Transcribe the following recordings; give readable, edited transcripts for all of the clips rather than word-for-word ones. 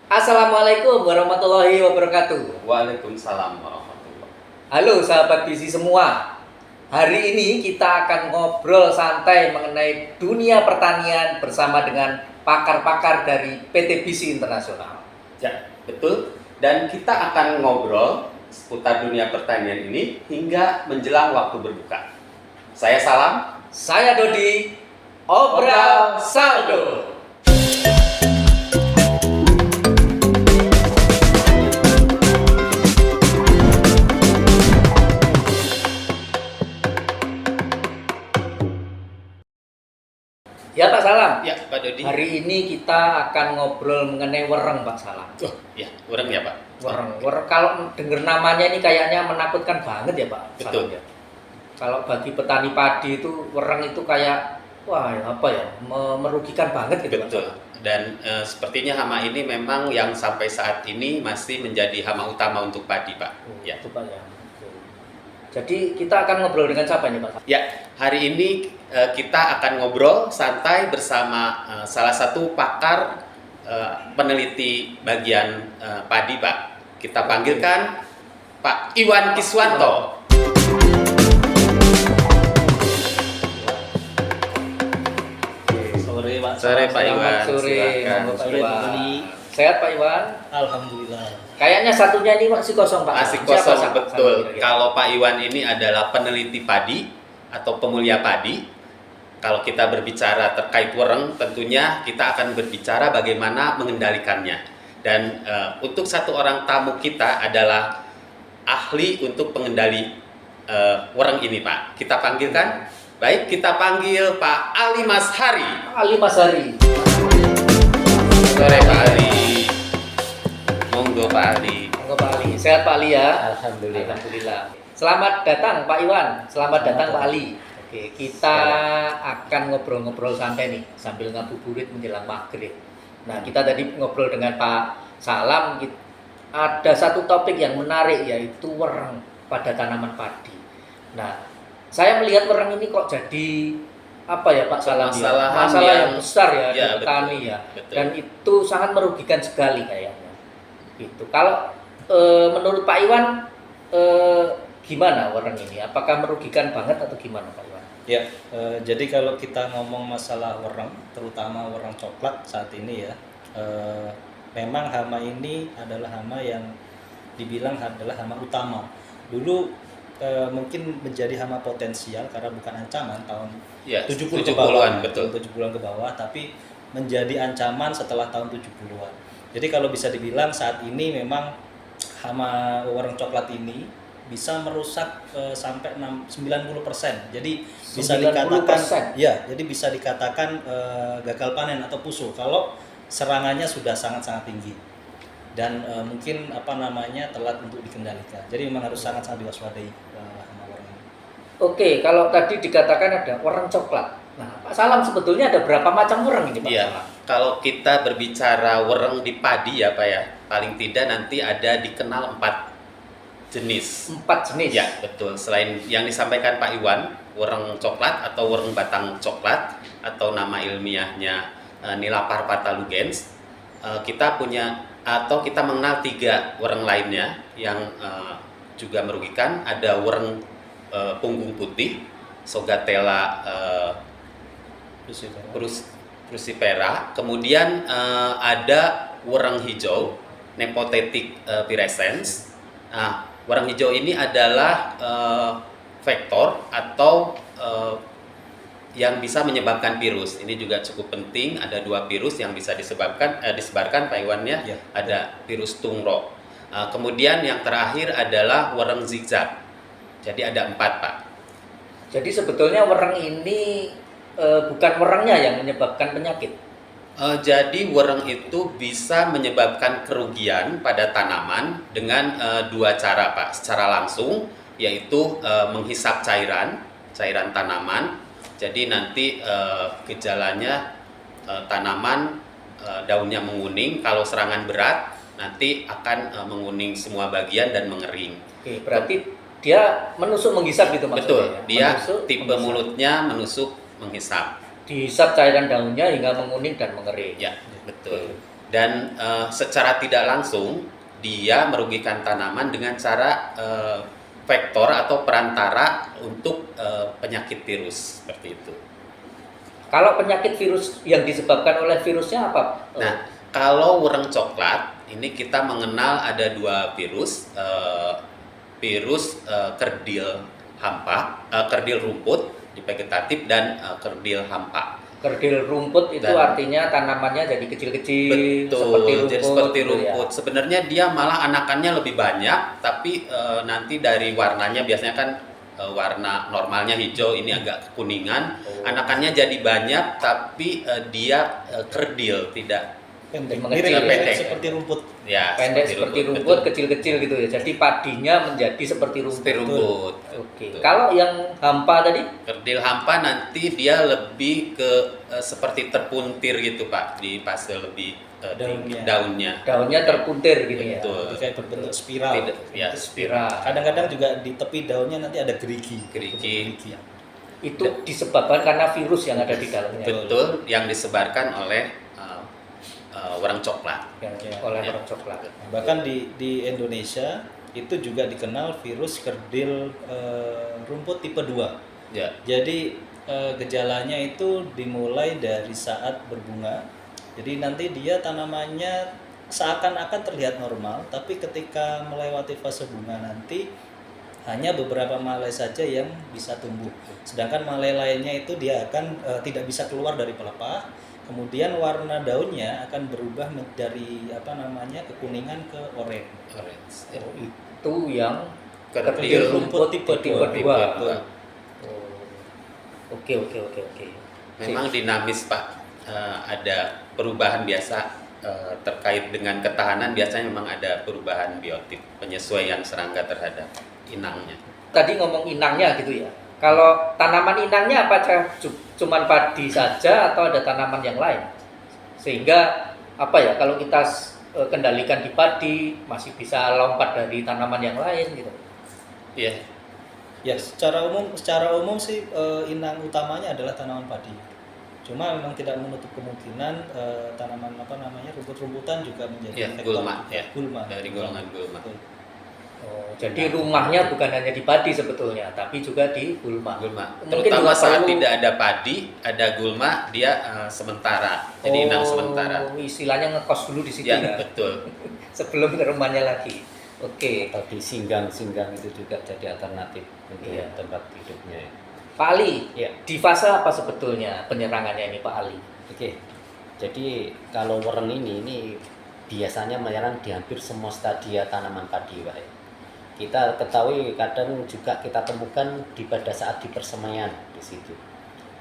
Assalamualaikum warahmatullahi wabarakatuh. Waalaikumsalam warahmatullahi. Halo sahabat gizi semua. Hari ini kita akan ngobrol santai mengenai dunia pertanian bersama dengan pakar-pakar dari PT Bisi Internasional. Ya, betul. Dan kita akan ngobrol seputar dunia pertanian ini hingga menjelang waktu berbuka. Saya Salam. Saya Dodi. Obral Saldo. Ya Pak Salam. Ya, Pak Dodi. Hari ini kita akan ngobrol mengenai wereng Pak Salam. Oh, ya, urang ya, Pak. Wereng kalau denger namanya ini kayaknya menakutkan banget ya Pak. Betul. Salam, ya. Kalau bagi petani padi itu wereng itu kayak wah apa ya merugikan banget gitu. Betul. Pak. Dan sepertinya hama ini memang yang sampai saat ini masih menjadi hama utama untuk padi, Pak. Ya. Itu Pak ya. Jadi kita akan ngobrol dengan siapa nih Pak? Ya, hari ini kita akan ngobrol santai bersama salah satu pakar peneliti bagian padi, Pak. Kita panggilkan Pak Iwan Kiswanto. Sore Pak. Sore Pak Iwan. Sore, Silakan. Pak Sore, Iwan. Pak Dodi. Sehat Pak Iwan? Alhamdulillah. Kayaknya satunya ini masih kosong Pak. Masih Siapa, kosong, siapa? betul. Kira-kira. Kalau Pak Iwan ini adalah peneliti padi atau pemulia padi. Kalau kita berbicara terkait wereng, tentunya kita akan berbicara bagaimana mengendalikannya. Dan untuk satu orang tamu kita adalah ahli untuk pengendali wereng ini, Pak. Kita panggilkan. Baik, kita panggil Pak Ali Mashari. Ali Masari. Sore Pak Ali. Monggo Pak Ali. Monggo Pak Ali. Sehat Pak Ali ya? Alhamdulillah. Alhamdulillah. Selamat datang Pak Iwan. Selamat datang Pak Ali. Oke, kita akan ngobrol-ngobrol santai nih sambil ngabuburit menjelang maghrib. Nah, kita tadi ngobrol dengan Pak Salam. Ada satu topik yang menarik yaitu wereng pada tanaman padi. Nah, saya melihat wereng ini kok jadi apa ya Pak Salam? Masalah yang besar ya di petani ya. Betul. Dan itu sangat merugikan sekali kayaknya. Gitu. Kalau menurut Pak Iwan gimana wereng ini? Apakah merugikan banget atau gimana Pak Iwan? Ya, jadi kalau kita ngomong masalah wereng, terutama wereng coklat saat ini ya, memang hama ini adalah hama yang dibilang adalah hama utama. Dulu mungkin menjadi hama potensial karena bukan ancaman tahun Ya, 70 ke 70-an, bawah, betul. 70-an ke bawah, tapi menjadi ancaman setelah tahun 70-an. Jadi kalau bisa dibilang saat ini memang hama wereng coklat ini bisa merusak sampai 90%. Jadi bisa 90%? dikatakan ya, jadi bisa dikatakan gagal panen atau pusuh kalau serangannya sudah sangat-sangat tinggi. Dan mungkin telat untuk dikendalikan. Jadi memang harus sangat-sangat diwaspadai hama wereng ini. Oke, kalau tadi dikatakan ada wereng coklat. Nah, Pak Salam sebetulnya ada berapa macam wereng ini Pak Iya, Salam? kalau kita berbicara wereng di padi ya Pak ya, paling tidak nanti ada dikenal 4 jenis. 4 jenis. Ya, betul. Selain yang disampaikan Pak Iwan, wereng coklat atau wereng batang coklat atau nama ilmiahnya Nilapar patalugens, kita punya atau kita mengenal 3 wereng lainnya yang juga merugikan. Ada wereng punggung putih, Sogatella crucifera. Kemudian ada wereng hijau, Nepothetic virescens. Nah, wereng hijau ini adalah vektor atau yang bisa menyebabkan virus. Ini juga cukup penting. Ada 2 virus yang bisa disebarkan Pak Iwan ya. Ya. Ada virus tungro. Kemudian yang terakhir adalah wereng zigzag. Jadi ada 4 Pak. Jadi sebetulnya wereng ini bukan werengnya yang menyebabkan penyakit. Jadi wereng itu bisa menyebabkan kerugian pada tanaman dengan 2 cara Pak. Secara langsung yaitu menghisap cairan tanaman. Jadi nanti gejalanya tanaman daunnya menguning. Kalau serangan berat nanti akan menguning semua bagian dan mengering. Oke, berarti dia menusuk menghisap gitu maksudnya. Betul, ya? dia Menusuk, tipe menghisap. mulutnya menusuk menghisap. Dihisap cairan daunnya hingga menguning dan mengering. Ya, betul. dan secara tidak langsung dia merugikan tanaman dengan cara vektor atau perantara untuk penyakit virus seperti itu. Kalau penyakit virus yang disebabkan oleh virusnya apa? Nah, kalau wereng coklat ini kita mengenal ada dua virus, virus kerdil hampa, kerdil rumput di vegetatif dan kerdil hampa. Kerdil rumput itu Dan- artinya tanamannya jadi kecil-kecil Betul, jadi seperti gitu ya. rumput. Sebenarnya dia malah anakannya lebih banyak, tapi nanti dari warnanya biasanya kan warna normalnya hijau, ini agak kekuningan. Oh. Anakannya jadi banyak, tapi dia kerdil, tidak Pendek, Mengecil, mirip pendek. seperti rumput. ya Pendek seperti rumput, betul. kecil-kecil gitu ya. Jadi padinya menjadi seperti rumput. Seperti rumput. Oke. Betul. Kalau yang hampa tadi? Kerdil hampa nanti dia lebih ke seperti terpuntir gitu Pak, di fase lebih tinggi daunnya. Daunnya terpuntir gitu ya. Betul. Jadi kayak berbentuk spiral. Tidak, ya Spiral. Kadang-kadang juga di tepi daunnya nanti ada gerigi. Gerigi. Itu disebabkan karena virus yang ada di dalamnya. Betul, yang disebarkan oleh wereng coklat. Yang Ya, oleh ya. orang coklat. Bahkan di Indonesia itu juga dikenal virus kerdil rumput tipe 2. Ya, Jadi gejalanya itu dimulai dari saat berbunga. Jadi nanti dia tanamannya seakan-akan terlihat normal, tapi ketika melewati fase bunga nanti hanya beberapa malai saja yang bisa tumbuh. Sedangkan malai lainnya itu dia akan tidak bisa keluar dari pelepah. Kemudian warna daunnya akan berubah dari kekuningan ke oranye. orange. Oh, itu yang Kerdil rumput tipe dua. 2. dua. Oke. Memang dinamis Pak. Ada perubahan biasa terkait dengan ketahanan, biasanya memang ada perubahan biotip, penyesuaian serangga terhadap inangnya. Tadi ngomong inangnya gitu ya. Kalau tanaman inangnya apa cuman padi saja atau ada tanaman yang lain? Sehingga apa ya, kalau kita kendalikan di padi masih bisa lompat dari tanaman yang lain gitu. Iya, Ya, secara umum sih inang utamanya adalah tanaman padi. Cuma memang tidak menutup kemungkinan tanaman rumput-rumputan juga menjadi ya faktor. gulma ya. Gulma. Dari golongan gulma. Betul. Oh, jadi rumahnya bukan hanya di padi sebetulnya, tapi juga di gulma. Gulma. Mungkin Terutama juga saat perlu- tidak ada padi, ada gulma, dia sementara. Jadi inang sementara. Istilahnya ngekos dulu di situ Ya, ya, betul. sebelum ke rumahnya lagi. Oke, Atau di singgang-singgang itu juga jadi alternatif untuk Iya. tempat hidupnya. Pak Ali, Ya, di fase apa sebetulnya penyerangannya ini Pak Ali? oke. Jadi kalau wereng ini biasanya menyerang di hampir semua stadia tanaman padi, Pak. Kita ketahui kadang juga kita temukan pada saat di persemaian di situ.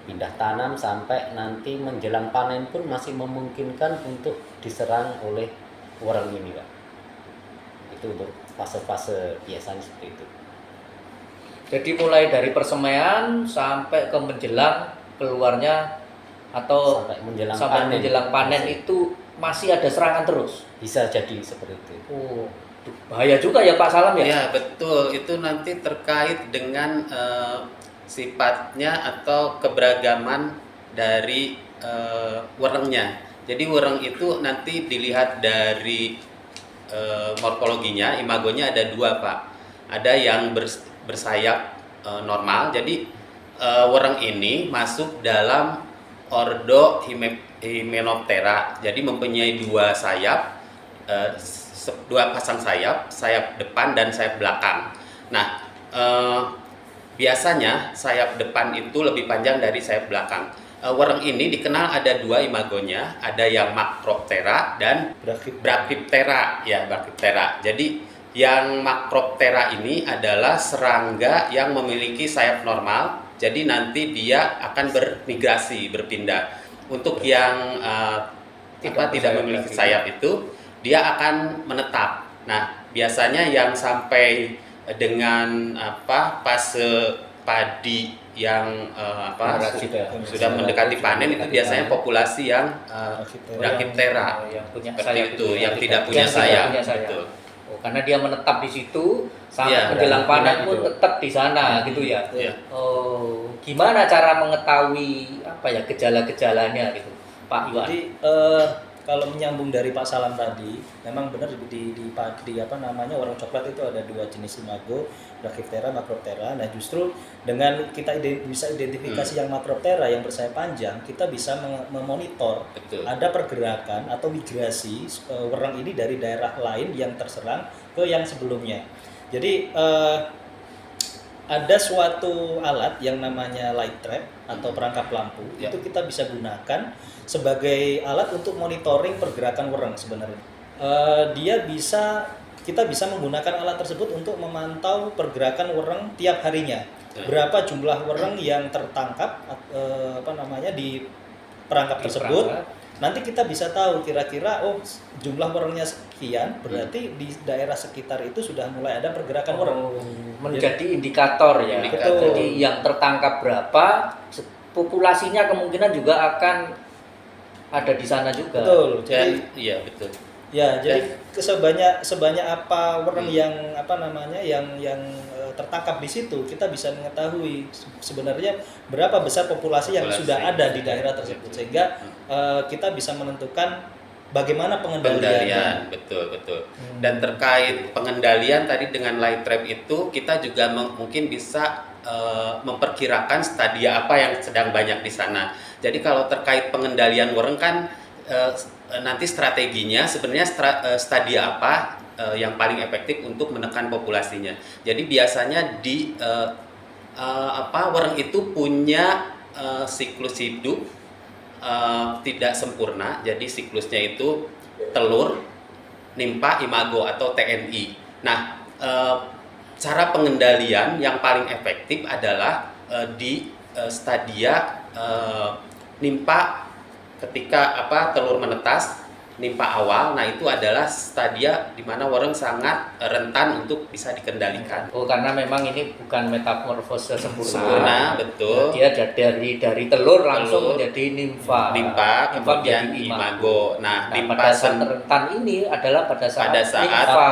Pindah tanam sampai nanti menjelang panen pun masih memungkinkan untuk diserang oleh wereng ini, Pak. Itu untuk fase-fase biasanya seperti itu. Jadi mulai dari persemaian sampai ke menjelang keluarnya atau Sampai menjelang sampai panen. menjelang panen itu masih ada serangan terus. Bisa jadi seperti itu. Oh, bahaya juga ya Pak Salam ya? Ya, betul. Itu nanti terkait dengan sifatnya atau keberagaman dari werengnya. Jadi wereng itu nanti dilihat dari morfologinya, imagonya ada dua Pak. Ada yang bersayap normal. Jadi wereng ini masuk dalam ordo Hymenoptera. Jadi mempunyai dua sayap, dua pasang sayap, sayap depan dan sayap belakang. Nah, biasanya sayap depan itu lebih panjang dari sayap belakang. Wereng ini dikenal ada dua imagonya, ada yang Macroptera dan Brachyptera. Ya, Brachyptera. Jadi yang Macroptera ini adalah serangga yang memiliki sayap normal. Jadi nanti dia akan bermigrasi, berpindah. Untuk yang tidak memiliki sayap itu, dia akan menetap. Nah, biasanya yang sampai dengan fase padi yang sudah mendekati panen itu biasanya populasi yang Brachyptera. Yang punya Seperti sayap itu, yang ya. tidak punya Yang sayap. punya sayap. Betul. Oh, karena dia menetap di situ sampai Iya, menjelang panen gitu. pun tetap di sana gitu ya. Iya. Oh, gimana cara mengetahui gejala-gejalanya gitu, Pak Iwan? Jadi kalau menyambung dari Pak Salam tadi, memang benar di apa namanya warung coklat itu ada dua jenis imago, Brachyptera, Macroptera. Nah justru dengan kita bisa identifikasi yang Macroptera yang bersayap panjang, kita bisa memonitor Betul. ada pergerakan atau migrasi wereng ini dari daerah lain yang terserang ke yang sebelumnya. Jadi ada suatu alat yang namanya light trap atau perangkap lampu, Ya. itu kita bisa gunakan sebagai alat untuk monitoring pergerakan wereng sebenarnya. Kita bisa menggunakan alat tersebut untuk memantau pergerakan wereng tiap harinya. Ya. Berapa jumlah wereng yang tertangkap di perangkap tersebut. Nanti kita bisa tahu kira-kira jumlah werengnya sekian, berarti di daerah sekitar itu sudah mulai ada pergerakan wereng. Menjadi indikator ya. Indikator. Jadi yang tertangkap berapa, populasinya kemungkinan juga akan ada di sana juga. Betul. Dan Jadi iya betul. ya, jadi sebanyak apa wereng yang tertangkap di situ, kita bisa mengetahui sebenarnya berapa besar populasi yang Populasi. sudah ada di daerah tersebut, sehingga kita bisa menentukan bagaimana pengendaliannya. Betul. Dan terkait pengendalian tadi dengan light trap itu, kita juga mungkin bisa memperkirakan stadia apa yang sedang banyak di sana. Jadi kalau terkait pengendalian wereng kan nanti strateginya sebenarnya stadia apa yang paling efektif untuk menekan populasinya. Jadi biasanya wereng itu punya siklus hidup tidak sempurna. Jadi siklusnya itu telur, nimpa, imago atau TNI. Nah, cara pengendalian yang paling efektif adalah di stadia nimpa ketika telur menetas, nimpa awal. Nah, itu adalah stadia di mana wereng sangat rentan untuk bisa dikendalikan. Karena memang ini bukan metamorfose Sempurna, sempurna. betul. Dia dari telur langsung menjadi nimfa. Nimpa, kemudian menjadi imago. Nah, nimpa pada saat rentan ini adalah pada saat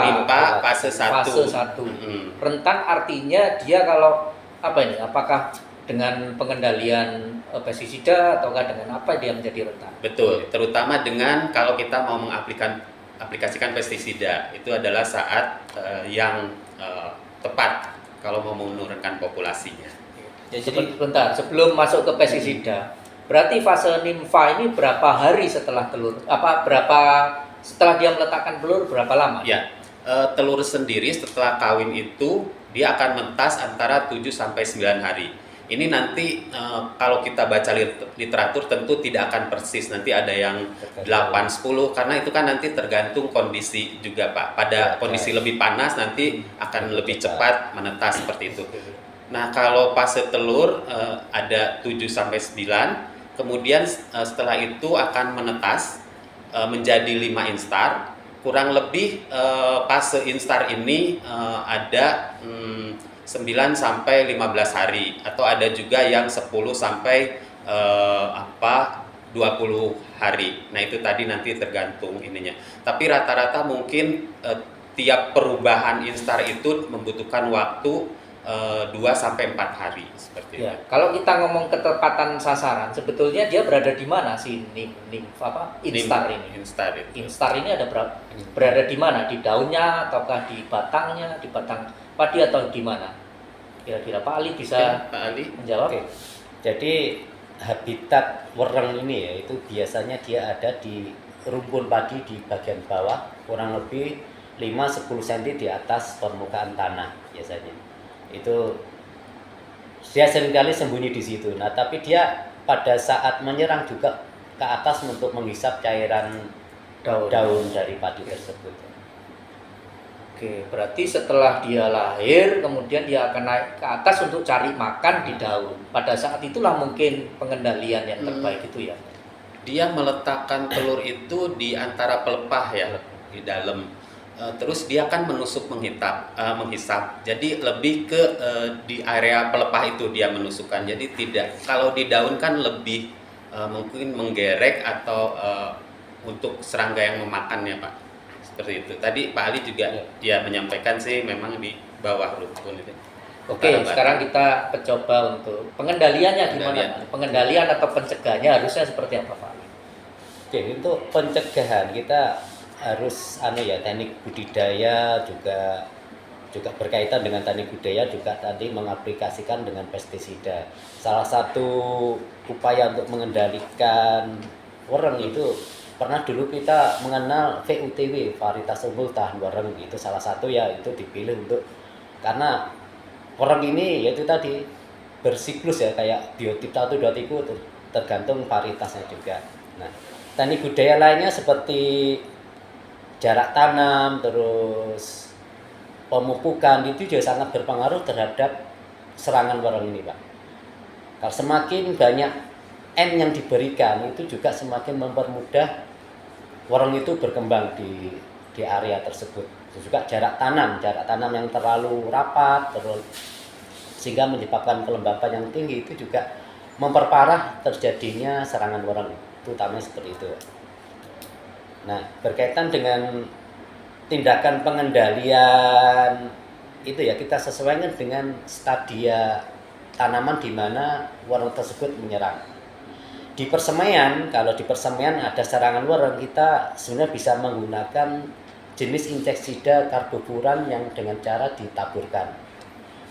nimpa fase 1. Fase 1. Rentan artinya dia kalau apakah dengan pengendalian pestisida ataukah dengan apa dia menjadi rentan? Betul, terutama dengan kalau kita mau mengaplikasikan pestisida, itu adalah saat yang tepat kalau mau menurunkan populasinya. Ya, jadi Sebentar, sebelum masuk ke pestisida, berarti fase nimfa ini berapa hari setelah telur? Setelah dia meletakkan telur berapa lama? Ya, telur sendiri setelah kawin itu dia akan mentas antara 7 sampai 9 hari. Ini nanti kalau kita baca literatur tentu tidak akan persis, nanti ada yang 8-10 karena itu kan nanti tergantung kondisi juga Pak. Pada kondisi lebih panas nanti akan lebih cepat menetas seperti itu. Nah, kalau fase telur ada 7 sampai 9, kemudian setelah itu akan menetas menjadi 5 instar. Kurang lebih fase instar ini ada 9 sampai 15 hari atau ada juga yang 10 sampai 20 hari. Nah, itu tadi nanti tergantung ininya. Tapi rata-rata mungkin tiap perubahan instar itu membutuhkan waktu 2 sampai 4 hari seperti Ya, itu. kalau kita ngomong ketepatan sasaran, sebetulnya dia berada di mana si instar ini? Instar itu. Instar ini berada di mana? Di daunnya ataukah di batangnya, di batang padi atau di mana? Kira-kira Pak Ali bisa Pak Ali menjawab? Oke. Jadi habitat wereng ini ya itu biasanya dia ada di rumpun padi di bagian bawah, kurang lebih 5-10 cm di atas permukaan tanah biasanya. Itu dia seringkali sembunyi di situ. Nah, tapi dia pada saat menyerang juga ke atas untuk menghisap cairan daun dari padi tersebut. Oke, berarti setelah dia lahir, kemudian dia akan naik ke atas untuk cari makan di daun. Pada saat itulah mungkin pengendalian yang terbaik itu ya. dia meletakkan telur itu di antara pelepah ya di dalam. Terus dia kan menusuk menghisap. Jadi lebih ke di area pelepah itu dia menusukkan. Jadi tidak kalau di daun kan lebih mungkin menggerek atau untuk serangga yang memakannya Pak. Seperti itu. Tadi Pak Ali juga dia menyampaikan sih memang di bawah rumpun itu. Oke, sekarang kita coba untuk pengendaliannya gimana? Pengendalian atau pencegahannya harusnya seperti apa Pak Ali? Oke, Oke, untuk pencegahan kita harus teknik budidaya juga berkaitan dengan teknik budidaya juga tadi mengaplikasikan dengan pestisida. Salah satu upaya untuk mengendalikan wereng itu pernah dulu kita mengenal VUTW, varietas unggul tahan wereng, itu salah satu ya, itu dipilih untuk karena wereng ini yaitu tadi bersiklus ya, kayak biotip 1 2 itu tergantung varietasnya juga. Nah, teknik budaya lainnya seperti jarak tanam, terus pemupukan itu juga sangat berpengaruh terhadap serangan wereng ini, Pak. Kalau semakin banyak N yang diberikan itu juga semakin mempermudah wereng itu berkembang di area tersebut. Terus juga jarak tanam yang terlalu rapat terus sehingga menyebabkan kelembapan yang tinggi itu juga memperparah terjadinya serangan wereng, utamanya seperti itu. Nah, berkaitan dengan tindakan pengendalian itu ya, kita sesuaikan dengan stadia tanaman di mana wereng tersebut menyerang. Di persemaian, kalau di persemaian ada serangan wereng, kita sebenarnya bisa menggunakan jenis inseksida karbofuran yang dengan cara ditaburkan.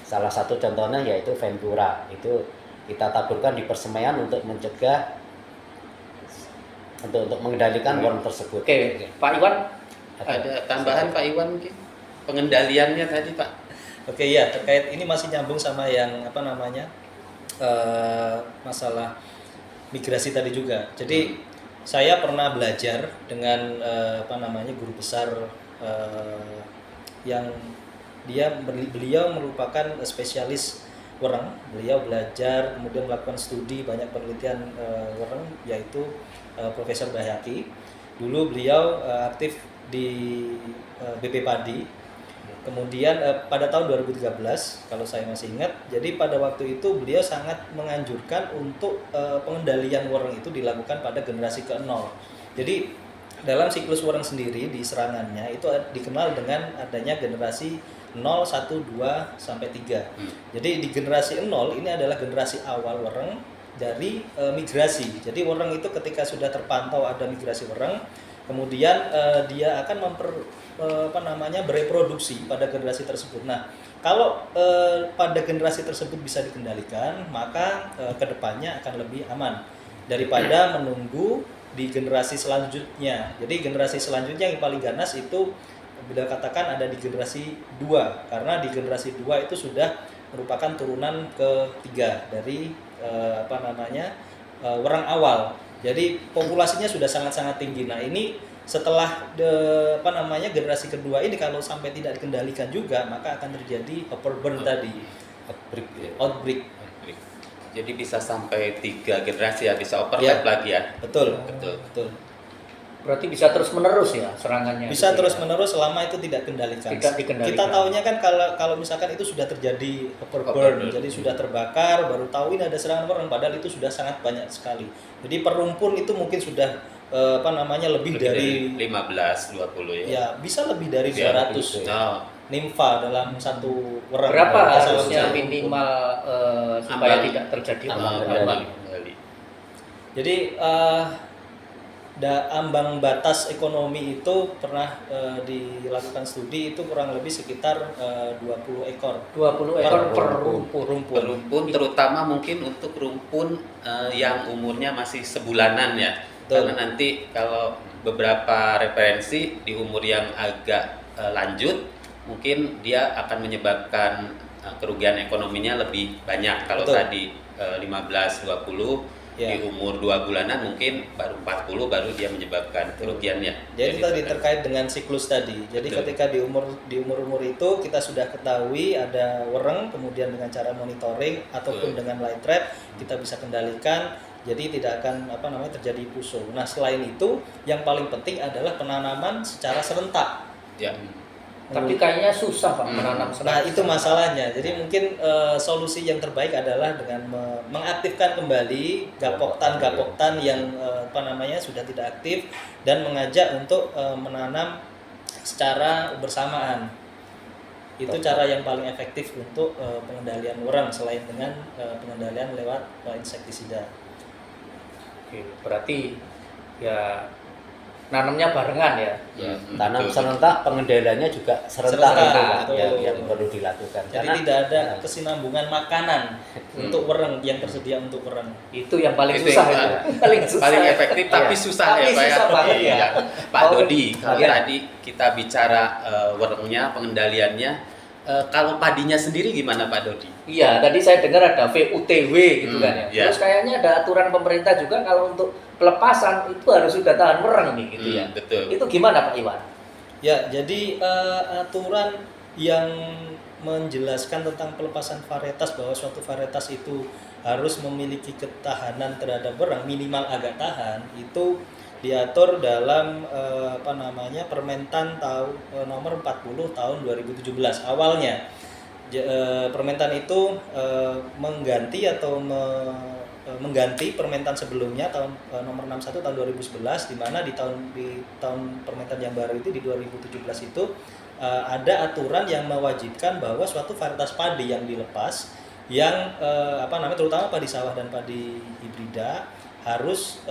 Salah satu contohnya yaitu Ventura, itu kita taburkan di persemaian untuk mencegah untuk mengendalikan wereng tersebut. Oke, Pak Iwan. Ada tambahan Pak Iwan mungkin pengendaliannya tadi Pak. Oke ya, terkait ini masih nyambung sama yang masalah migrasi tadi juga. Jadi saya pernah belajar dengan guru besar yang beliau merupakan spesialis wereng. Beliau belajar kemudian melakukan studi banyak penelitian wereng, yaitu Profesor Bahyaki. Dulu beliau aktif di BP Padi. Kemudian pada tahun 2013 kalau saya masih ingat, jadi pada waktu itu beliau sangat menganjurkan untuk pengendalian wereng itu dilakukan pada generasi ke-0. Jadi dalam siklus wereng sendiri di serangannya itu dikenal dengan adanya generasi 0, 1, 2 sampai 3. Jadi di generasi 0 ini adalah generasi awal wereng dari migrasi. Jadi wereng itu ketika sudah terpantau ada migrasi wereng, kemudian dia akan bereproduksi pada generasi tersebut. Nah, kalau pada generasi tersebut bisa dikendalikan, maka kedepannya akan lebih aman daripada menunggu di generasi selanjutnya. Jadi generasi selanjutnya yang paling ganas itu bila katakan ada di generasi 2, karena di generasi 2 itu sudah merupakan turunan ketiga dari wereng awal. Jadi populasinya sudah sangat-sangat tinggi. Nah, ini setelah generasi kedua ini kalau sampai tidak dikendalikan juga, maka akan terjadi overburn tadi, outbreak. Jadi bisa sampai 3 generasi ya, bisa overlap lagi ya. Betul. Berarti bisa terus menerus ya serangannya. Bisa terus menerus selama itu tidak dikendalikan. Kita tahunya kan kalau misalkan itu sudah terjadi overburn, jadi sudah terbakar, baru tahu ini ada serangan wereng, padahal itu sudah sangat banyak sekali. Jadi per rumpun itu mungkin sudah lebih dari 15 20 ya. Ya, bisa lebih dari 200 nimfa dalam satu wereng. Berapa harusnya minimal supaya tidak terjadi ambang. Jadi ambang batas ekonomi itu pernah dilakukan studi, itu kurang lebih sekitar 20 ekor. 20 ekor per rumpun. Terutama mungkin untuk rumpun yang umurnya masih sebulanan ya. Betul. Karena nanti kalau beberapa referensi di umur yang agak lanjut, mungkin dia akan menyebabkan kerugian ekonominya lebih banyak. Kalau Betul. tadi 15-20 di umur 2 bulanan mungkin baru 40 baru dia menyebabkan kerugiannya. Jadi tadi terkait dengan siklus tadi. Jadi ketika di umur itu kita sudah ketahui ada wereng, kemudian dengan cara monitoring ataupun dengan light trap kita bisa kendalikan. Jadi tidak akan terjadi puso. Nah, selain itu yang paling penting adalah penanaman secara serentak. Ya. Tapi kayaknya susah Pak menanam serentak. Nah, itu masalahnya. Jadi mungkin solusi yang terbaik adalah dengan mengaktifkan kembali gapoktan yang sudah tidak aktif dan mengajak untuk menanam secara bersamaan. Itu cara yang paling efektif untuk pengendalian wereng selain dengan pengendalian lewat insektisida. Oke, berarti ya nanamnya barengan ya. Ya, Hmm, tanam betul. serentak, pengendaliannya juga serentak, Serentak, itu Pak, betul. yang perlu dilakukan. Jadi tidak ada kesinambungan makanan untuk wereng yang tersedia untuk wereng. Itu yang paling Itu susah yang itu. Paling susah. paling efektif tapi Iya. susah Tapi ya Pak susah ya. banget ya. Iya. Pak Oh, Dodi, kalau iya. tadi kita bicara werengnya, pengendaliannya, kalau padinya sendiri gimana Pak Dodi? Iya, tadi saya dengar ada VUTW gitu kan ya. Iya. Terus kayaknya ada aturan pemerintah juga kalau untuk pelepasan itu harus sudah tahan wereng nih gitu ya. Betul. Itu gimana Pak Iwan? Ya, jadi aturan yang menjelaskan tentang pelepasan varietas bahwa suatu varietas itu harus memiliki ketahanan terhadap wereng minimal agak tahan itu diatur dalam Permentan nomor 40 tahun 2017 awalnya. Permentan itu mengganti atau mengganti permentan sebelumnya tahun nomor 61 tahun 2011 di mana di tahun permentan yang baru itu di 2017 itu ada aturan yang mewajibkan bahwa suatu varietas padi yang dilepas yang terutama padi sawah dan padi hibrida harus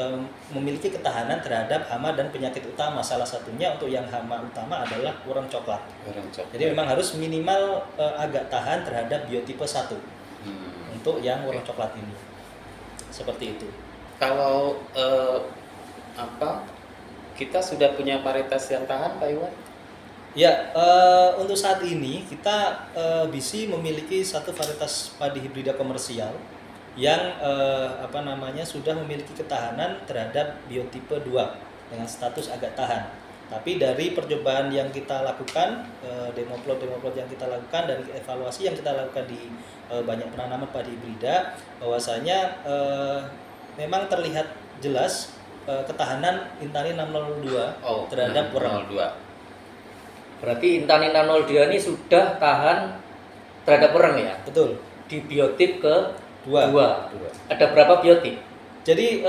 memiliki ketahanan terhadap hama dan penyakit utama. Salah satunya untuk yang hama utama adalah wereng coklat. Wereng coklat. Jadi memang harus minimal agak tahan terhadap biotipe 1 untuk yang wereng coklat ini. Seperti itu. Kalau kita sudah punya varietas yang tahan Pak Iwan? Ya, untuk saat ini kita bisa memiliki satu varietas padi hibrida komersial yang sudah memiliki ketahanan terhadap biotipe 2 dengan status agak tahan. Tapi dari percobaan yang kita lakukan, demoplot yang kita lakukan dan evaluasi yang kita lakukan di banyak penanaman padi hibrida, bahwasanya memang terlihat jelas ketahanan Intani 602 terhadap wereng. 602. Berarti Intani 602 ini sudah tahan terhadap wereng ya? Betul. Di biotip ke 2. Dua. Ada berapa biotip? Jadi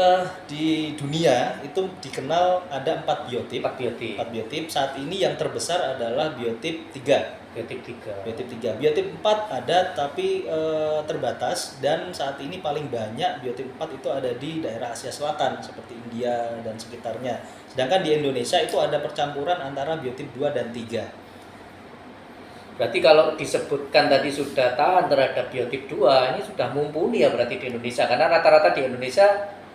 di dunia itu dikenal ada 4 biotip. 4 biotip. 4 biotip. Saat ini yang terbesar adalah biotip 3. Biotip 3. Biotip 3. Biotip 4 ada tapi terbatas dan saat ini paling banyak biotip 4 itu ada di daerah Asia Selatan seperti India dan sekitarnya. Sedangkan di Indonesia itu ada percampuran antara biotip 2 dan 3. Berarti kalau disebutkan tadi sudah tahan terhadap biotip 2, ini sudah mumpuni ya berarti di Indonesia. Karena rata-rata di Indonesia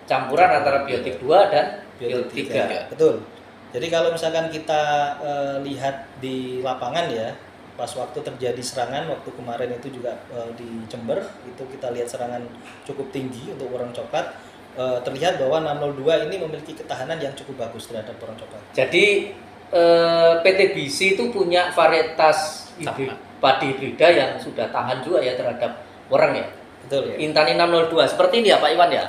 campuran antara biotip 2 dan biotip 3. Betul. Jadi kalau misalkan kita lihat di lapangan ya, pas waktu terjadi serangan, waktu kemarin itu juga di Jember, itu kita lihat serangan cukup tinggi untuk wereng coklat. Terlihat bahwa 602 ini memiliki ketahanan yang cukup bagus terhadap wereng coklat. Jadi PT BC itu punya varietas padi hibrida yang sudah tahan juga ya terhadap wereng ya. Betul ya. Intani 602 seperti ini ya Pak Iwan ya.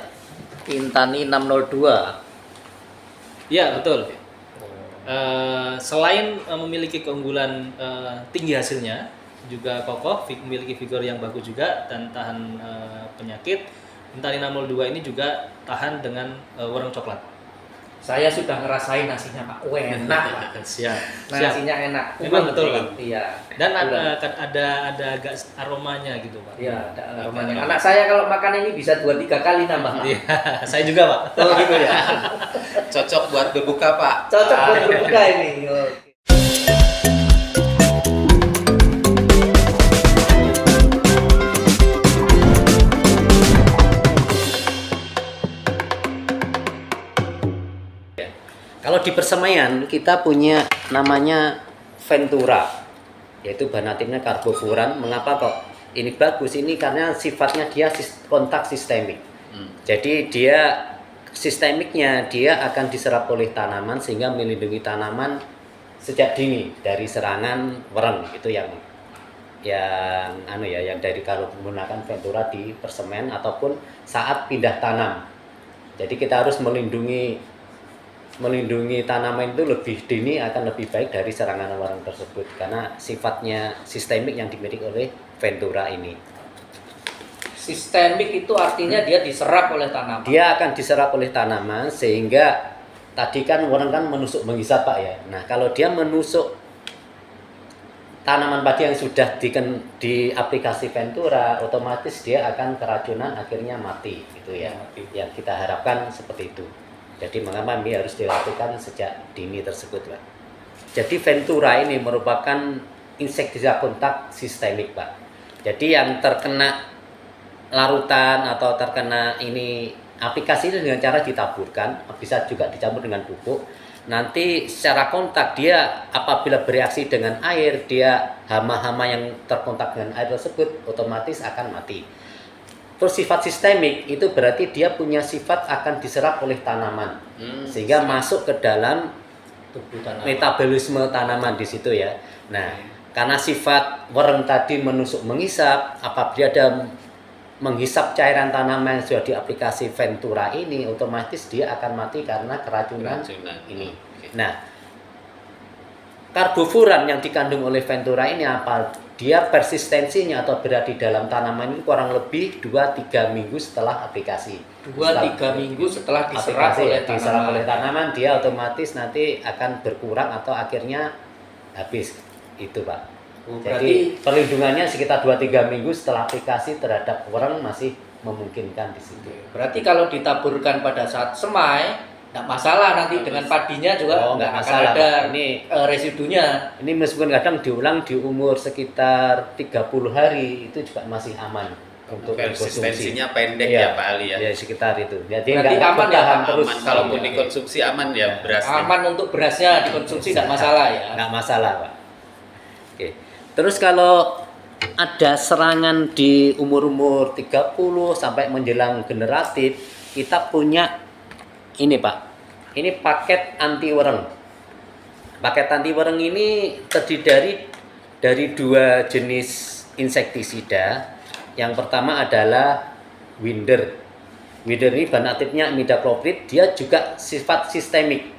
Intani 602. Iya betul. Selain memiliki keunggulan tinggi hasilnya, juga kokoh, memiliki vigor yang bagus juga dan tahan penyakit. Intani 602 ini juga tahan dengan wereng coklat. Saya sudah ngerasain nasinya Pak. Enak Pak. Siap. Nasinya enak. Memang betul Pak. Iya. Dan ada agak aromanya gitu Pak. Iya, ada aromanya. Anak saya kalau makan ini bisa 2-3 kali nambah. Pak. Iya, saya juga Pak. Oh gitu ya. Cocok buat berbuka Pak. Cocok buat berbuka ini. Oke. Kalau di persemaian kita punya namanya Ventura, yaitu bahan aktifnya karbofuran. Mengapa kok ini bagus? Ini karena sifatnya dia kontak sistemik. Jadi dia sistemiknya dia akan diserap oleh tanaman sehingga melindungi tanaman sejak dini dari serangan wereng. Itu yang dari kalau menggunakan Ventura di persemen ataupun saat pindah tanam. Jadi kita harus melindungi tanaman itu lebih dini akan lebih baik dari serangan wereng tersebut karena sifatnya sistemik yang dimiliki oleh Ventura ini. Sistemik itu artinya dia diserap oleh tanaman. Dia akan diserap oleh tanaman sehingga tadi kan wereng kan menusuk menghisap Pak ya. Nah, kalau dia menusuk tanaman padi yang sudah di aplikasi Ventura, otomatis dia akan keracunan akhirnya mati gitu ya. Yang kita harapkan seperti itu. Jadi mengapa ini harus dilakukan sejak dini tersebut, Pak. Jadi Ventura ini merupakan insektisida kontak sistemik, Pak. Jadi yang terkena larutan atau terkena ini aplikasi ini dengan cara ditaburkan, bisa juga dicampur dengan pupuk. Nanti secara kontak dia apabila bereaksi dengan air, dia hama-hama yang terkontak dengan air tersebut otomatis akan mati. Terus sifat sistemik itu berarti dia punya sifat akan diserap oleh tanaman, sehingga masuk ke dalam tubuh tanaman. metabolisme tanaman di situ ya. Nah, karena sifat worm tadi menusuk menghisap, apabila ada menghisap cairan tanaman yang sudah diaplikasi Ventura ini, otomatis dia akan mati karena keracunan ini. Oke. Nah, karbofuran yang dikandung oleh Ventura ini apa? Dia persistensinya atau berada di dalam tanaman ini kurang lebih 2-3 minggu setelah aplikasi. 2-3 minggu setelah diserap aplikasi, oleh diserap tanaman. oleh tanaman, dia otomatis nanti akan berkurang atau akhirnya habis. Itu, Pak. Oh, Jadi berarti perlindungannya sekitar 2-3 minggu setelah aplikasi terhadap orang masih memungkinkan di situ. berarti kalau ditaburkan pada saat semai nggak masalah, nanti dengan padinya juga Oh, nggak nggak akan masalah, ada Pak. Ini residunya. Ini meskipun kadang diulang di umur sekitar 30 hari itu juga masih aman untuk dikonsumsi. Persistensinya pendek Iya, ya Pak Ali ya. Ya sekitar itu. Jadi Berarti nggak aman ya, bertahan Pak? terus. Aman, kalaupun Iya. dikonsumsi aman ya berasnya. Aman untuk berasnya dikonsumsi nggak masalah ya. Nggak masalah, Pak. Oke. Terus kalau ada serangan di umur-umur 30 sampai menjelang generatif, kita punya ini, Pak. Ini paket anti wereng. Paket anti wereng ini terdiri dari 2 jenis insektisida. Yang pertama adalah Winder. Winder ini bahan aktifnya imidacloprid, dia juga sifat sistemik.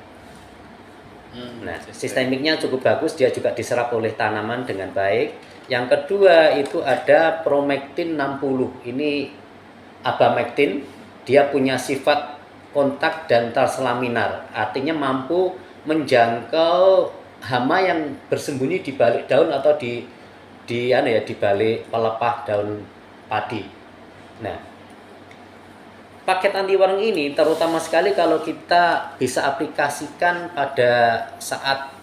Nah, sistemiknya cukup bagus, dia juga diserap oleh tanaman dengan baik. Yang kedua itu ada Promectin 60. Ini abamectin, dia punya sifat kontak dan terselaminar, artinya mampu menjangkau hama yang bersembunyi di balik daun atau di balik pelepah daun padi. Nah, paket anti wereng ini terutama sekali kalau kita bisa aplikasikan pada saat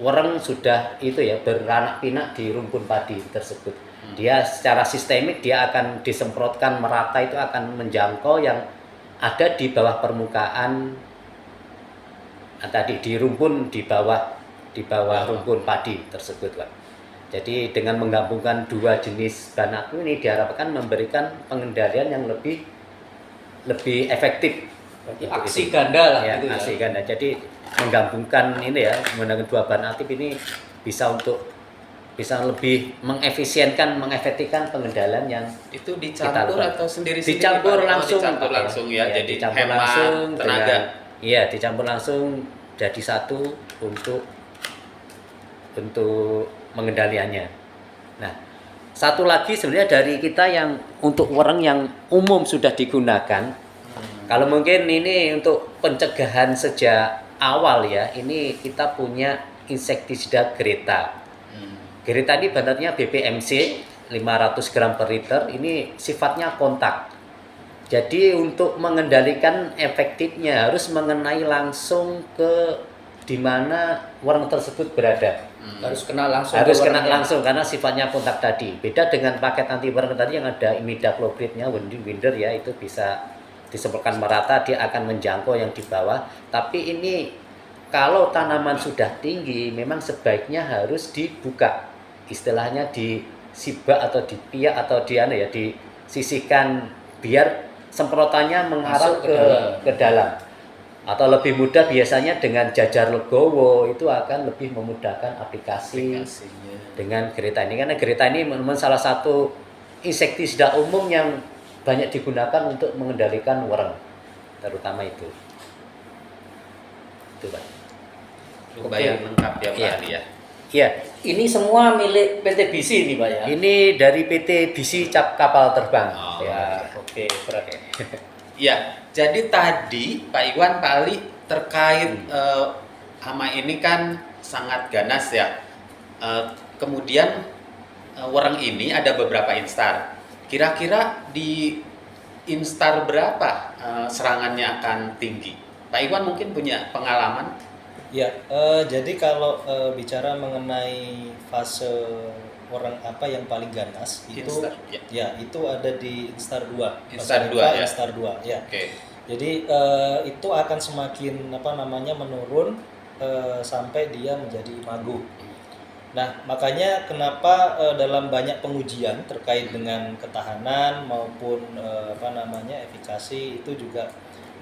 wereng sudah itu ya beranak pinak di rumpun padi tersebut. Dia secara sistemik dia akan disemprotkan merata, itu akan menjangkau yang ada di bawah permukaan tadi di rumpun di bawah rumpun padi tersebut, Pak. Jadi dengan menggabungkan 2 jenis bahan aktif ini diharapkan memberikan pengendalian yang lebih efektif. Berarti aksi ganda lah Ya, gitu ya. aksi ganda. Jadi menggabungkan ini ya, menggunakan 2 bahan aktif ini bisa lebih mengefektifkan pengendalian yang Itu dicampur Kita- atau sendiri-sendiri? dicampur Pak? langsung, Dicampur Pak, langsung ya, jadi dicampur hemat langsung tenaga. Iya, dicampur langsung jadi satu untuk mengendaliannya. Nah, satu lagi sebenarnya dari kita yang untuk wereng yang umum sudah digunakan. Kalau mungkin ini untuk pencegahan sejak awal ya, ini kita punya insektisida Greta. Greta ini bahannya BPMC 500 gram per liter, ini sifatnya kontak. Jadi untuk mengendalikan efektifnya harus mengenai langsung ke di mana wereng tersebut berada. Harus kena langsung. Harus ke kena werengnya. langsung karena sifatnya kontak tadi. Beda dengan paket anti wereng tadi yang ada imidaclopridnya, Winder ya, itu bisa disemprotkan merata, dia akan menjangkau yang di bawah. Tapi ini kalau tanaman sudah tinggi memang sebaiknya harus dibuka. Istilahnya disibak atau dipiak atau disisihkan biar semprotannya mengarah Masuk ke dalam. Atau lebih mudah biasanya dengan jajar legowo, itu akan lebih memudahkan aplikasi dengan Greta ini, karena Greta ini memang salah satu insektisida umum yang banyak digunakan untuk mengendalikan wereng, terutama itu Pak. Lumayan lengkap ya Pak Iya. Ali ya. Iya, Ini semua milik PT BISI ini Pak ya. ini dari PT BISI Cap Kapal Terbang. Oh, Ya, Oke, berarti. Ya, jadi tadi Pak Iwan, Pak Ali terkait hama ini kan sangat ganas ya. Kemudian wereng ini ada beberapa instar. Kira-kira di instar berapa serangannya akan tinggi? Pak Iwan mungkin punya pengalaman. Ya, jadi kalau bicara mengenai fase orang apa yang paling ganas itu Instar, ya. ya itu ada di Instar 2. Instar Fase 2, alpha, ya. Instar 2 ya. Oke. Jadi itu akan semakin menurun sampai dia menjadi imago. Nah, makanya kenapa dalam banyak pengujian terkait dengan ketahanan maupun efikasi itu juga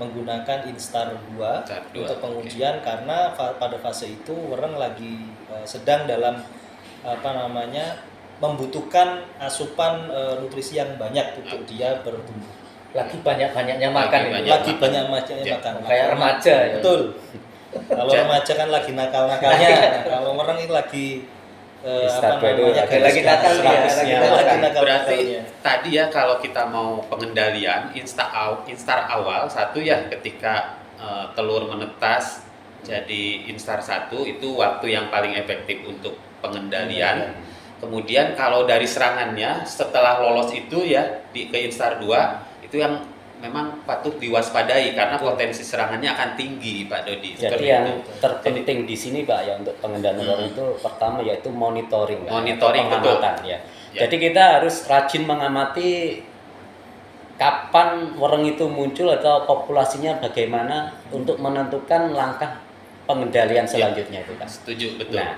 menggunakan Instar 2 Instar 2, untuk pengujian karena pada fase itu orang lagi sedang dalam membutuhkan asupan nutrisi yang banyak untuk dia bertumbuh. Lagi banyak-banyaknya makan Lagi ini. banyak. Lagi banyak-banyaknya Ya, makan. kayak remaja ya. Betul. Kalau remaja kan lagi nakal-nakalnya. Nah, kalau orang ini lagi Instar 2 itu lagi nakal ya, lagi nakal. Berarti nakal-nakalnya. tadi ya kalau kita mau pengendalian instar awal satu ya ketika telur menetas jadi instar 1 itu waktu yang paling efektif untuk pengendalian. Kemudian kalau dari serangannya setelah lolos itu ya ke instar 2 itu yang memang patut diwaspadai karena potensi serangannya akan tinggi, Pak Dodi. Jadi Seperti yang itu. terpenting di sini Pak ya untuk pengendalian orang itu pertama yaitu monitoring, Pak, Monitoring, atau pengamatan ya. Ya. Jadi kita harus rajin mengamati kapan orang itu muncul atau populasinya bagaimana untuk menentukan langkah pengendalian selanjutnya itu Pak. Setuju, betul. Nah,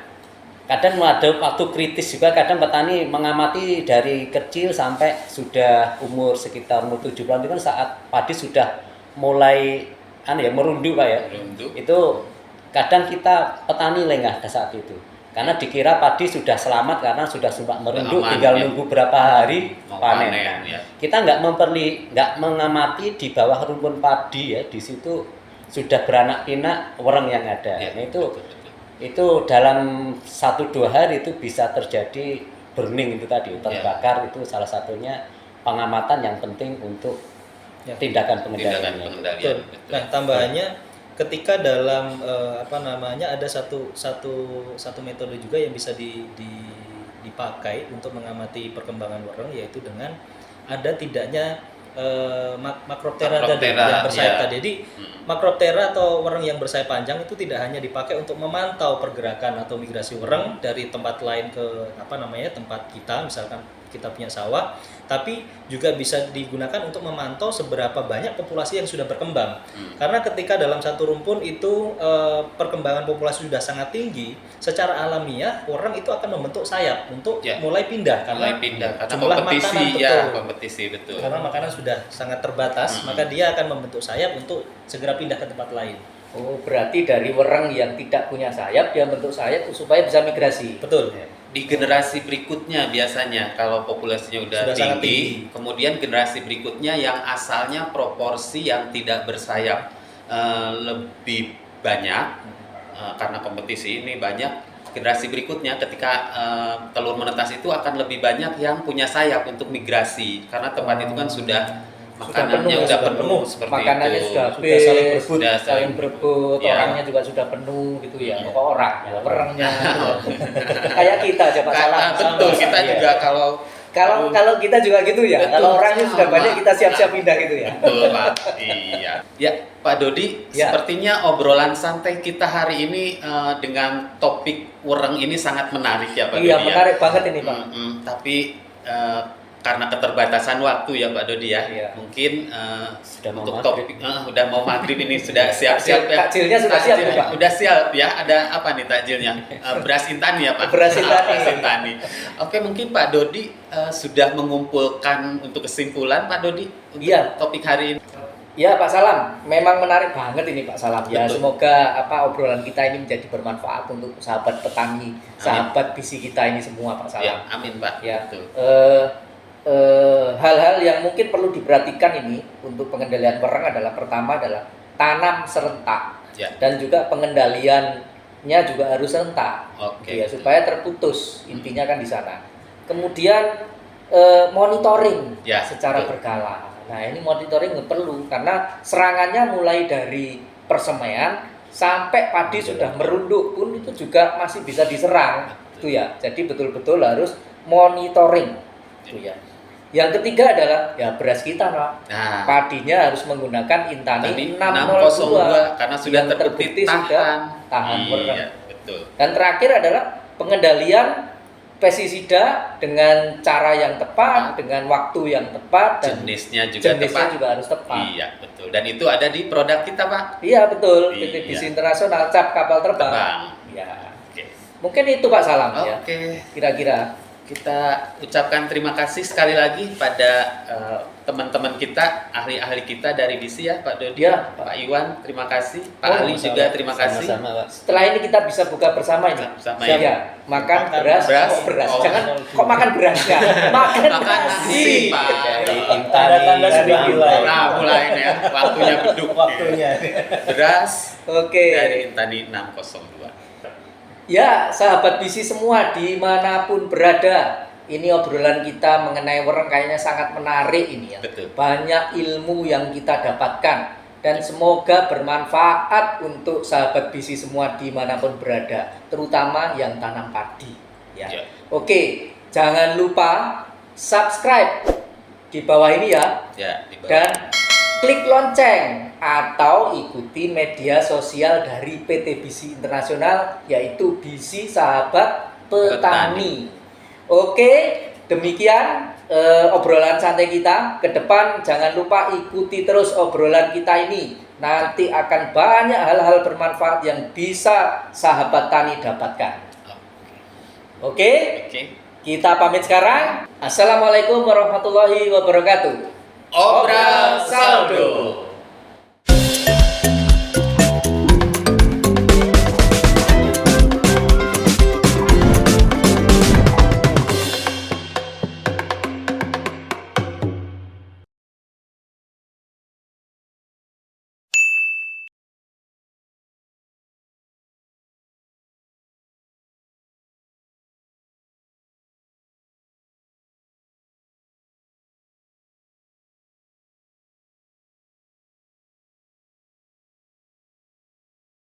kadang ada waktu kritis juga, kadang petani mengamati dari kecil sampai sudah umur sekitar umur 7 bulan itu kan saat padi sudah mulai merunduk Pak ya. Merunduk. Itu kadang kita petani lengah pada saat itu. Karena dikira padi sudah selamat karena sudah merunduk, Aman, tinggal ya. nunggu berapa hari Mau panen. panen, ya. Kita nggak mengamati di bawah rumpun padi ya, di situ sudah beranak pinak orang yang ada. Ya, Nah, itu betul. itu dalam 1-2 hari itu bisa terjadi burning itu tadi, terbakar. Itu salah satunya pengamatan yang penting untuk Ya. tindakan Tindakan pengendaliannya. pengendalian. Betul. Betul. Nah, tambahannya ketika dalam ada satu metode juga yang bisa dipakai untuk mengamati perkembangan warung, yaitu dengan ada tidaknya Macroptera tadi Macroptera, yang bersayap ya. tadi. Jadi Macroptera atau warung yang bersayap panjang itu tidak hanya dipakai untuk memantau pergerakan atau migrasi warung dari tempat lain ke tempat kita, misalkan kita punya sawah, tapi juga bisa digunakan untuk memantau seberapa banyak populasi yang sudah berkembang. Karena ketika dalam satu rumpun itu perkembangan populasi sudah sangat tinggi, secara alamiah orang itu akan membentuk sayap untuk Ya. mulai pindah Mulai pindah karena jumlah kompetisi makanan, ya, betul. kompetisi betul. Karena makanan sudah sangat terbatas, maka dia akan membentuk sayap untuk segera pindah ke tempat lain. Oh, berarti dari wereng yang tidak punya sayap dia bentuk sayap supaya bisa migrasi. Betul. Di generasi berikutnya biasanya kalau populasinya udah Sudah sangat tinggi, tinggi. kemudian generasi berikutnya yang asalnya proporsi yang tidak bersayap lebih banyak karena kompetisi ini banyak. Generasi berikutnya ketika telur menetas itu akan lebih banyak yang punya sayap untuk migrasi karena tempat itu kan sudah makanannya penuh, udah sudah penuh penuh. seperti Makanannya itu. sudah Sudah saling habis, berebut. Sudah saling berebut, Ya. orangnya juga sudah penuh gitu ya. Iya. Kok orang ya, werengnya. Kayak kita aja Pak Salam. Betul, Sama. kita Iya. juga kalau Kalau kita juga gitu ya. Betul, Kalau orangnya sudah sama. banyak kita siap-siap pindah gitu ya. betul Pak. Iya. Ya, Pak Dodi, Ya. sepertinya obrolan santai kita hari ini dengan topik wereng ini sangat menarik ya Pak Iya, Dodi ya. menarik banget ini Pak. Tapi karena keterbatasan waktu ya Pak Dodi ya, Iya. mungkin Sudah mau untuk maghrib. topik udah mau maghrib ini sudah siap-siap ya. Takjilnya sudah siap Takjilnya Pak. Udah siap ya. Ada apa nih takjilnya? Beras intani ya Pak. Beras intani. Beras intani. Oke, mungkin Pak Dodi sudah mengumpulkan untuk kesimpulan Pak Dodi untuk Iya. topik hari ini. Ya Pak Salam, memang menarik banget ini Pak Salam. Ya Betul. semoga obrolan kita ini menjadi bermanfaat untuk sahabat petani, sahabat visi kita ini semua Pak Salam. Ya, amin Pak. Ya. Betul. Hal-hal yang mungkin perlu diperhatikan ini untuk pengendalian wereng adalah pertama adalah tanam serentak Ya. dan juga pengendaliannya juga harus serentak. Oke. Ya, supaya terputus intinya kan di sana. Kemudian monitoring Ya, secara betul. berkala. Nah ini monitoring perlu karena serangannya mulai dari persemaian sampai padi sudah merunduk pun itu juga masih bisa diserang, itu ya. Jadi betul-betul harus monitoring, itu ya. Yang ketiga adalah ya beras kita, Pak. Nah, Padinya harus menggunakan Intani tadi 602 karena sudah yang terbukti tahan Iya, wereng. betul. Dan terakhir adalah pengendalian pestisida dengan cara yang tepat, dengan waktu yang tepat, dan Jenisnya juga jenisnya tepat. juga harus tepat. Iya, betul. Dan itu ada di produk kita, Pak. Iya betul, Iya. PT Bis Internasional Cap Kapal Terbang. Terbang. Ya. Oke. Mungkin itu Pak Salam ya. Oke. Kira-kira. Kita ucapkan terima kasih sekali lagi pada teman-teman kita, ahli-ahli kita dari BISI ya, Pak Dodi, Ya, Pak Iwan, terima kasih, Pak Oh, Ali juga terima kasih. Sama-sama, Pak. Setelah ini kita bisa buka bersama ini. Sama Siap ya. ya. Makan Makan beras. beras. Oh, beras. Oh. Jangan kok makan berasnya. Makan Makan nasi, Pak. Dari Intani. Tanda-tanda sudah mulai. Nah, mulai nih ya, waktunya beduk. Waktunya. Beras Oke. dari Intani 602. Ya, sahabat BISI semua dimanapun berada, ini obrolan kita mengenai wereng kayaknya sangat menarik ini ya. Betul. Banyak ilmu yang kita dapatkan dan semoga bermanfaat untuk sahabat BISI semua dimanapun berada, terutama yang tanam padi. Ya. Ya. Oke, jangan lupa subscribe di bawah ini ya. Ya, di bawah. Dan klik lonceng atau ikuti media sosial dari PT BISI Internasional, yaitu BISI Sahabat Petani. Oke, demikian obrolan santai kita. Ke depan jangan lupa ikuti terus obrolan kita ini. Nanti akan banyak hal-hal bermanfaat yang bisa sahabat tani dapatkan. Oke, Oke. kita pamit sekarang. Assalamualaikum warahmatullahi wabarakatuh. Obral Saldo.